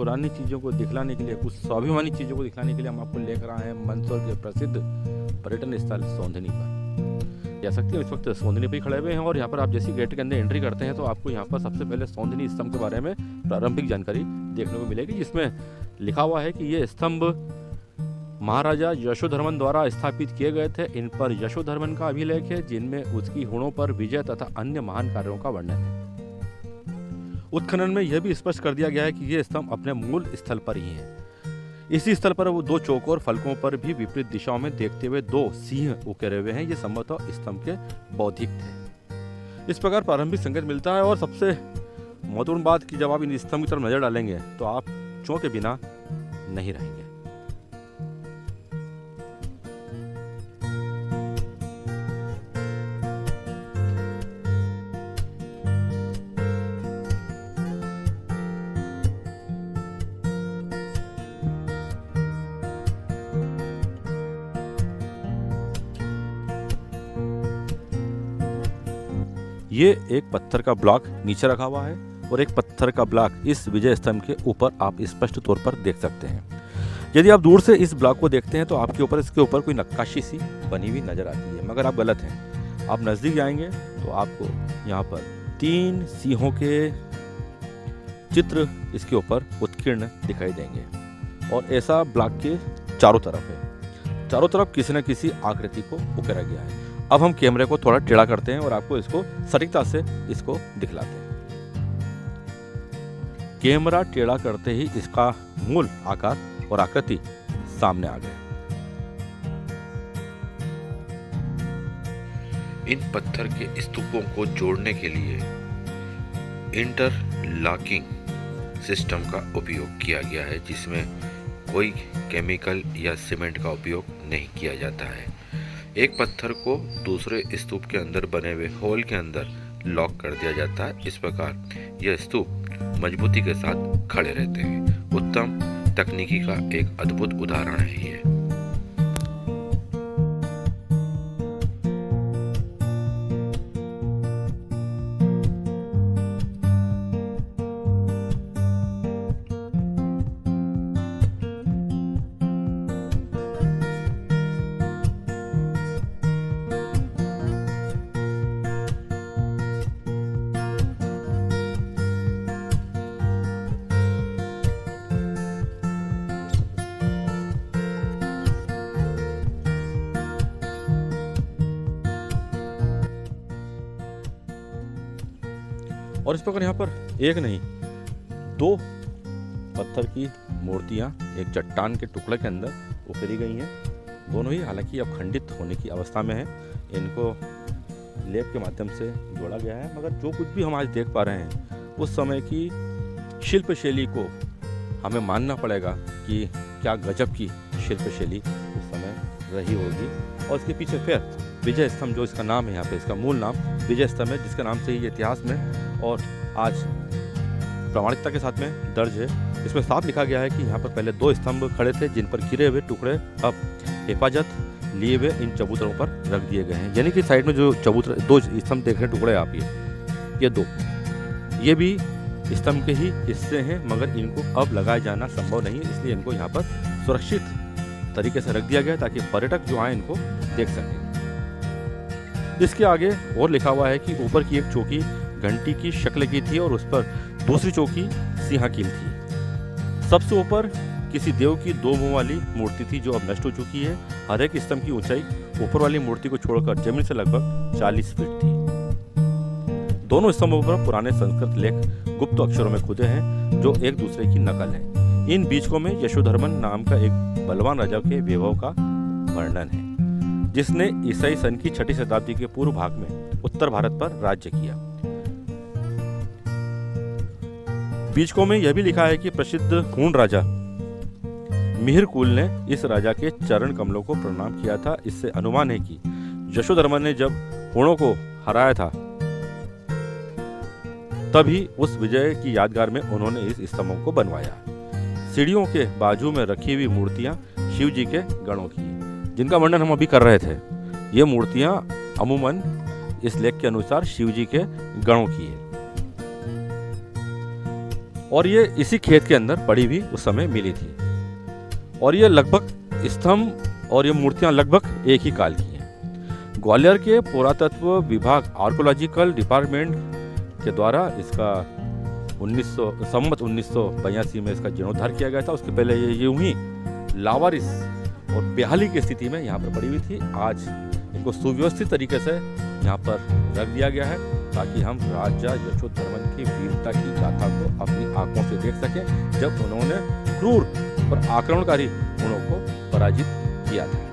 पुरानी चीज़ों को दिखलाने के लिए, कुछ स्वाभिमानी चीज़ों को दिखलाने के लिए हम आपको लेकर आए हैं मंदसौर के प्रसिद्ध पर्यटन स्थल सौंधनी पर। जा सकते हैं इस वक्त सौंधनी पर ही खड़े हुए हैं और यहाँ पर आप जैसी गेट के अंदर एंट्री करते हैं तो आपको यहाँ पर सबसे पहले सौंधनी स्तंभ के बारे में प्रारंभिक जानकारी देखने को मिलेगी, जिसमें लिखा हुआ है कि ये स्तंभ महाराजा यशोधर्मन द्वारा स्थापित किए गए थे। इन पर यशोधर्मन का अभिलेख है, जिनमें उसकी हुणों पर विजय तथा अन्य महान कार्यों का वर्णन है। उत्खनन में यह भी स्पष्ट कर दिया गया है कि ये स्तंभ अपने मूल स्थल पर ही है। इसी स्थल पर वो दो चौकोर फलकों पर भी विपरीत दिशाओं में देखते हुए दो सिंह उकेरे हुए हैं। ये संभवतः स्तंभ के बौद्धिक थे। इस प्रकार प्रारंभिक संकेत मिलता है और सबसे महत्वपूर्ण बात कि जब आप इन स्तंभ की तरफ नजर डालेंगे तो आप चौंके बिना नहीं रहेंगे। ये एक पत्थर का ब्लॉक नीचे रखा हुआ है और एक पत्थर का ब्लॉक इस विजय स्तंभ के ऊपर आप स्पष्ट तौर पर देख सकते हैं। यदि आप दूर से इस ब्लॉक को देखते हैं तो आपके ऊपर इसके ऊपर कोई नक्काशी सी बनी हुई नजर आती है, मगर आप गलत हैं। आप नज़दीक जाएंगे तो आपको यहाँ पर 3 सिंहों के चित्र इसके ऊपर उत्कीर्ण दिखाई देंगे और ऐसा ब्लॉक के चारों तरफ है। चारों तरफ किसी न किसी आकृति को उकेरा गया है। अब हम कैमरे को थोड़ा टेढ़ा करते हैं और आपको इसको सटीकता से इसको दिखलाते हैं। कैमरा टेढ़ा करते ही इसका मूल आकार और आकृति सामने आ गए। इन पत्थर के स्तूपों को जोड़ने के लिए इंटरलॉकिंग सिस्टम का उपयोग किया गया है, जिसमें कोई केमिकल या सीमेंट का उपयोग नहीं किया जाता है। एक पत्थर को दूसरे स्तूप के अंदर बने हुए होल के अंदर लॉक कर दिया जाता है। इस प्रकार यह स्तूप मजबूती के साथ खड़े रहते हैं। उत्तम तकनीकी का एक अद्भुत उदाहरण है ये। और इस प्रकार यहाँ पर एक नहीं 2 पत्थर की मूर्तियाँ एक चट्टान के टुकड़े के अंदर उकेरी गई हैं। दोनों ही हालांकि अब खंडित होने की अवस्था में है। इनको लेप के माध्यम से जोड़ा गया है, मगर जो कुछ भी हम आज देख पा रहे हैं उस समय की शिल्प शैली को हमें मानना पड़ेगा कि क्या गजब की शिल्प शैली उस समय रही होगी। और इसके पीछे फिर विजय स्तंभ, जो इसका नाम है यहाँ पे, इसका मूल नाम विजय स्तंभ है, जिसके नाम से ही इतिहास में और आज प्रामाणिकता के साथ में दर्ज है। इसमें साफ लिखा गया है कि यहाँ पर पहले 2 स्तंभ खड़े थे, जिन पर गिरे हुए टुकड़े अब हिफाजत लिए हुए इन चबूतरों पर रख दिए गए हैं। यानी कि साइड में जो चबूतर 2 स्तंभ देख रहे टुकड़े आप ये 2 ये भी स्तंभ के ही हिस्से हैं, मगर इनको अब लगाया जाना संभव नहीं है, इसलिए इनको यहाँ पर सुरक्षित तरीके से रख दिया गया ताकि पर्यटक जो आए इनको देख सकें। इसके आगे और लिखा हुआ है कि ऊपर की एक चौकी घंटी की शक्ल की थी और उस पर दूसरी चौकी सिंहाकील थी। सबसे ऊपर किसी देव की 2 मुंह वाली मूर्ति थी जो अब नष्ट हो चुकी है। हर एक स्तंभ की ऊंचाई ऊपर वाली मूर्ति को छोड़कर जमीन से लगभग 40 फीट थी। दोनों स्तंभों पर पुराने संस्कृत लेख गुप्त अक्षरों में खुदे हैं जो एक दूसरे की नकल है। इन बीजकों में यशोधर्मन नाम का एक बलवान राजा के वैभव का वर्णन है, जिसने ईसाई सन की 6ठी शताब्दी के पूर्व भाग में उत्तर भारत पर राज्य किया। बीजकों में यह भी लिखा है कि प्रसिद्ध हूण राजा मिहिरकुल ने इस राजा के चरण कमलों को प्रणाम किया था। इससे अनुमान है कि यशोधर्मन ने जब हूणों को हराया था तभी उस विजय की यादगार में उन्होंने इस स्तंभों को बनवाया। सीढ़ियों के बाजू में रखी हुई मूर्तियां शिव जी के गणों की, जिनका वर्णन हम अभी कर रहे थे। ये मूर्तियां अमूमन इस लेख के अनुसार शिव जी के गणों की है। और ये इसी खेत के अंदर पड़ी हुई उस समय मिली थी। और ये लगभग स्तंभ और ये मूर्तियां लगभग एक ही काल की हैं। ग्वालियर के पुरातत्व विभाग आर्कोलॉजिकल डिपार्टमेंट के द्वारा इसका 1982 में इसका जीर्णोद्धार किया गया था। उसके पहले ये यूं ही लावारिस और बेहाली की स्थिति में यहाँ पर पड़ी हुई थी। आज इनको सुव्यवस्थित तरीके से यहाँ पर रख दिया गया है ताकि हम राजा यशोधर्मन की वीरता की गाथा को अपनी आंखों से देख सकें, जब उन्होंने क्रूर और आक्रमणकारी गुणों को पराजित किया था।